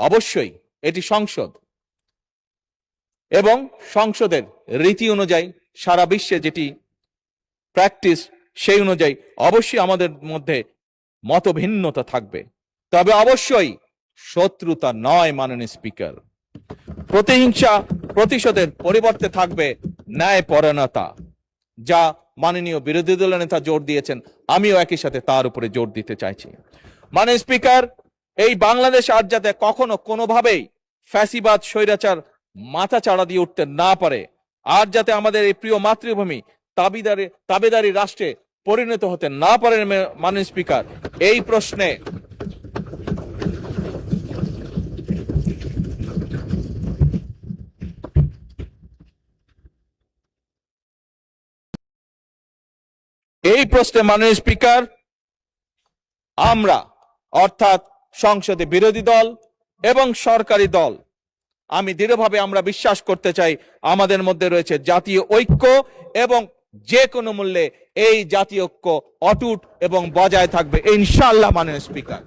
অবশ্যই এটি সংসদ এবং সংসদের রীতি অনুযায়ী সারা বিশ্বে যেটি প্র্যাকটিস, সেই অনুযায়ী অবশ্যই আমাদের মধ্যে মতভিন্নতা থাকবে, তবে অবশ্যই শত্রুতা নয়। মাননীয় স্পিকার, প্রতিহিংসা প্রতিশোধের পরিবর্তে থাকবে ন্যায়পরায়ণতা, যা মাননীয় বিরোধী দলের নেতা জোর দিয়েছেন, আমিও একই সাথে তার উপরে জোর দিতে চাইছি। মাননীয় স্পিকার, এই বাংলাদেশ আর যাতে কখনো কোনোভাবেই ফ্যাসিবাদ স্বৈরাচার মাথা চাড়া দিয়ে উঠতে না পারে, আর যাতে আমাদের এই প্রিয় মাতৃভূমি তাবেদারি রাষ্ট্রে পরিণত হতে না পারে, মাননীয় স্পিকার, এই প্রশ্নে মাননীয় স্পিকার, আমরা অর্থাৎ সংসদে বিরোধী দল এবং সরকারি দল, আমি দৃঢ়ভাবে আমরা বিশ্বাস করতে চাই আমাদের মধ্যে রয়েছে জাতীয় ঐক্য, এবং যে কোনো মূল্যে এই জাতীয় ঐক্য অটুট এবং বজায় থাকবে ইনশাআল্লাহ। মাননীয় স্পিকার।